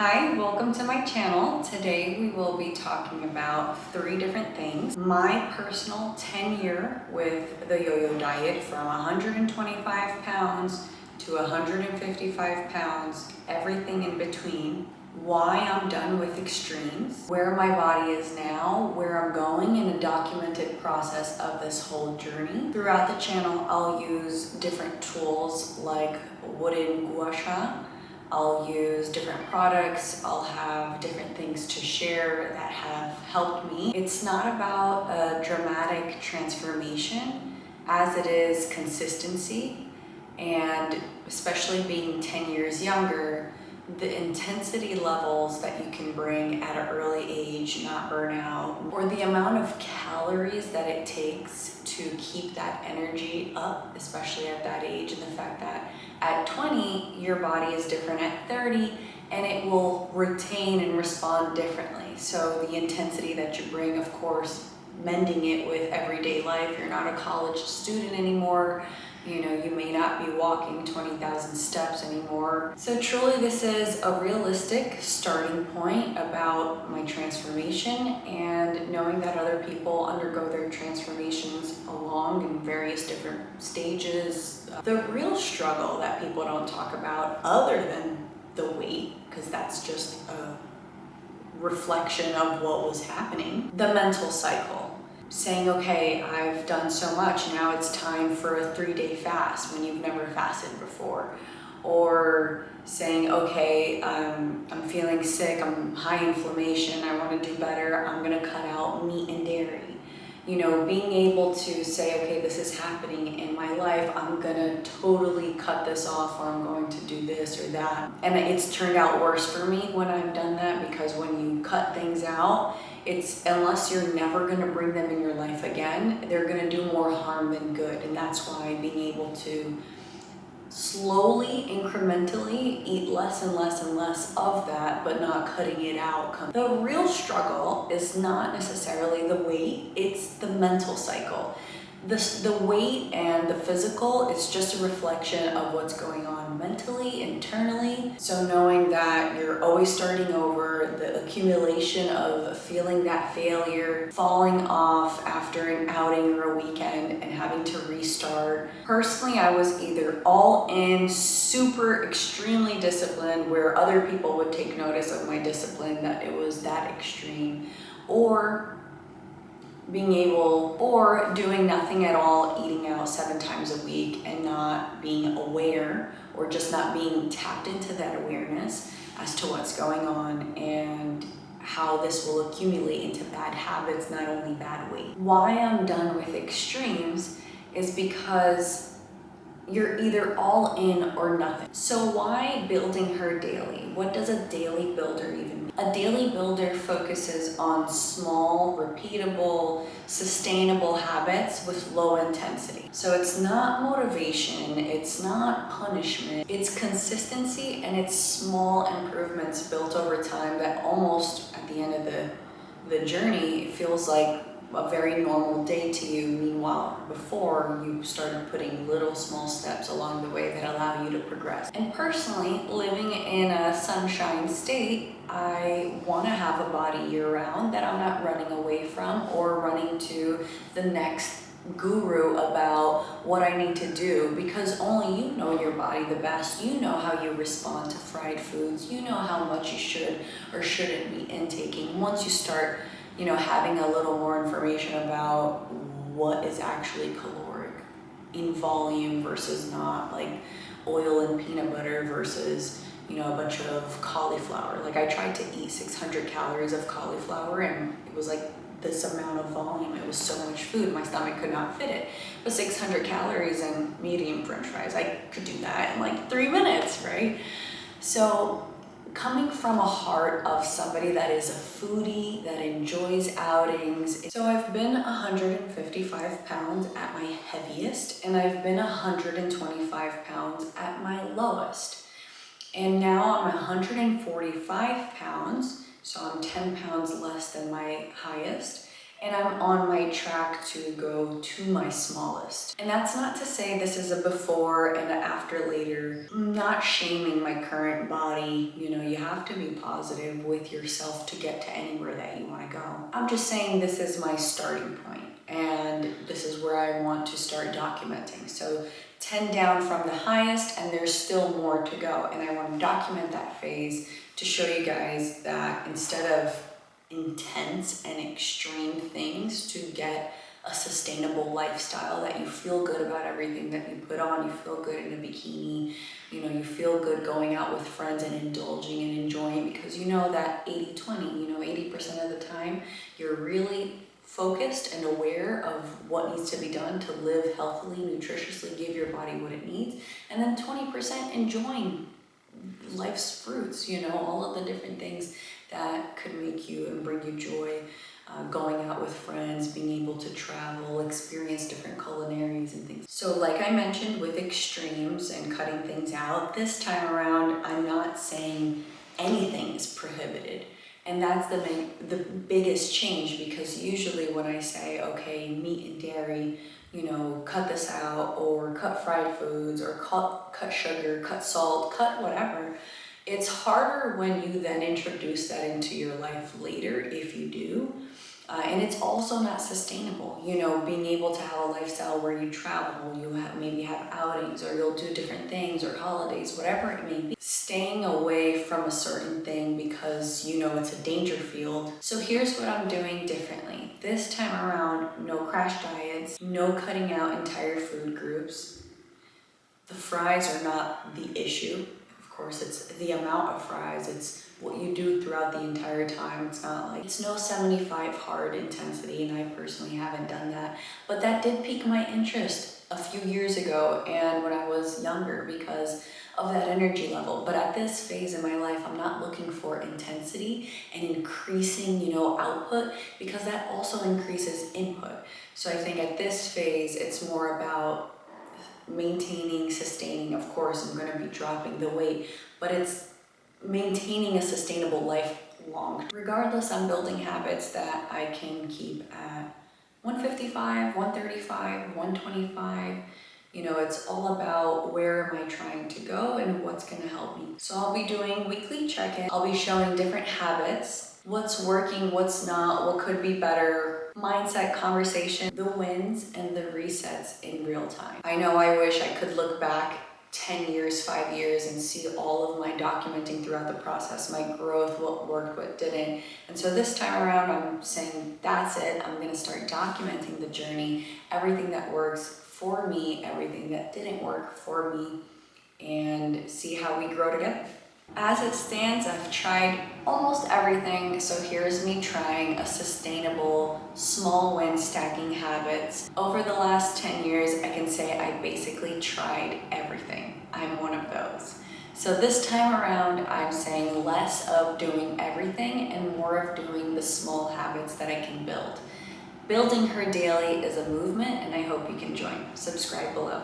Hi, welcome to my channel. Today we will be talking about 3 different things. My personal tenure with the yo-yo diet from 125 pounds to 155 pounds, everything in between. Why I'm done with extremes, where my body is now, where I'm going, and a documented process of this whole journey. Throughout the channel, I'll use different tools like wooden gua sha. I'll use different products, I'll have different things to share that have helped me. It's not about a dramatic transformation as it is consistency, and especially being 10 years younger, the intensity levels that you can bring at an early age, not burn out, or the amount of calories that it takes to keep that energy up, especially at that age, and the fact that at 20, your body is different at 30, and it will retain and respond differently. So the intensity that you bring, of course, mending it with everyday life. You're not a college student anymore. You know, you may not be walking 20,000 steps anymore. So truly this is a realistic starting point about my transformation, and knowing that other people undergo their transformations along in various different stages. The real struggle that people don't talk about, other than the weight, because that's just a reflection of what was happening, the mental cycle. Saying, okay, I've done so much, now it's time for a 3-day fast when you've never fasted before. Or saying, okay, I'm feeling sick, I'm high inflammation, I want to do better, I'm gonna cut out meat and dairy. You know, being able to say, okay, this is happening in my life, I'm gonna totally cut this off, or I'm going to do this or that. And it's turned out worse for me when I've done that, because when you cut things out, it's, unless you're never gonna bring them in your life again, they're gonna do more harm than good. And that's why being able to slowly, incrementally eat less and less and less of that, but not cutting it out. The real struggle is not necessarily the weight, it's the mental cycle. The weight and the physical is just a reflection of what's going on mentally, internally. So knowing that you're always starting over, the accumulation of feeling that failure, falling off after an outing or a weekend and having to restart. Personally, I was either all in, super extremely disciplined, where other people would take notice of my discipline, that it was that extreme, or doing nothing at all, eating out 7 times a week and not being aware, or just not being tapped into that awareness as to what's going on and how this will accumulate into bad habits, not only bad weight. Why I'm done with extremes is because you're either all in or nothing. So why building her daily? What does a daily builder even mean? A daily builder focuses on small, repeatable, sustainable habits with low intensity. So it's not motivation, it's not punishment, it's consistency, and it's small improvements built over time that almost at the end of the journey feels like a very normal day to you. Meanwhile, before, you started putting little small steps along the way that allow you to progress. And personally, living in a sunshine state, I want to have a body year-round that I'm not running away from, or running to the next guru about what I need to do, because only you know your body the best. You know how you respond to fried foods, you know how much you should or shouldn't be intaking. Once you start, you know, having a little more information about what is actually caloric in volume versus not, like oil and peanut butter versus, you know, a bunch of cauliflower. Like, I tried to eat 600 calories of cauliflower, and it was like this amount of volume. It was so much food, my stomach could not fit it. But 600 calories and medium french fries, I could do that in like 3 minutes, right? So coming from a heart of somebody that is a foodie, that enjoys outings. So I've been 155 pounds at my heaviest, and I've been 125 pounds at my lowest. And now I'm 145 pounds, so I'm 10 pounds less than my highest. and I'm on my track to go to my smallest. And that's not to say this is a before and an after later. I'm not shaming my current body. You know, you have to be positive with yourself to get to anywhere that you want to go. I'm just saying this is my starting point, and this is where I want to start documenting. So 10 down from the highest, and there's still more to go. And I want to document that phase to show you guys that instead of intense and extreme things, to get a sustainable lifestyle, that you feel good about everything that you put on, you feel good in a bikini, you know, you feel good going out with friends and indulging and enjoying, because you know that 80-20, you know, 80% of the time you're really focused and aware of what needs to be done to live healthily, nutritiously, give your body what it needs, and then 20% enjoying life's fruits, you know, all of the different things that could make you and bring you joy, going out with friends, being able to travel, experience different culinaries and things. So like I mentioned with extremes and cutting things out, this time around I'm not saying anything is prohibited. And that's the biggest change, because usually when I say, okay, meat and dairy, you know, cut this out, or cut fried foods, or cut sugar, cut salt, cut whatever, it's harder when you then introduce that into your life later, if you do. And it's also not sustainable, you know, being able to have a lifestyle where you travel, you maybe have outings, or you'll do different things, or holidays, whatever it may be. Staying away from a certain thing because you know it's a danger field. So here's what I'm doing differently. This time around, no crash diets, no cutting out entire food groups. The fries are not the issue. Of course, it's the amount of fries, it's what you do throughout the entire time. It's not like, it's no 75 hard intensity, and I personally haven't done that. But that did pique my interest a few years ago and when I was younger, because of that energy level. But at this phase in my life, I'm not looking for intensity and increasing, you know, output, because that also increases input. So I think at this phase, it's more about maintaining, sustaining. Of course, I'm going to be dropping the weight, but it's maintaining a sustainable life long. Regardless, I'm building habits that I can keep at 155, 135, 125. You know, it's all about where am I trying to go and what's going to help me. So I'll be doing weekly check-in. I'll be showing different habits, what's working, what's not, what could be better, mindset conversation, the wins and the resets in real time. I know I wish I could look back 10 years, 5 years, and see all of my documenting throughout the process, my growth, what worked, what didn't. And so this time around, I'm saying, that's it. I'm gonna start documenting the journey, everything that works for me, everything that didn't work for me, and see how we grow together. As it stands, I've tried almost everything, so here's me trying a sustainable, small win stacking habits. Over the last 10 years, I can say I basically tried everything. I'm one of those. So this time around, I'm saying less of doing everything and more of doing the small habits that I can build. Building her daily is a movement, and I hope you can join. Subscribe below.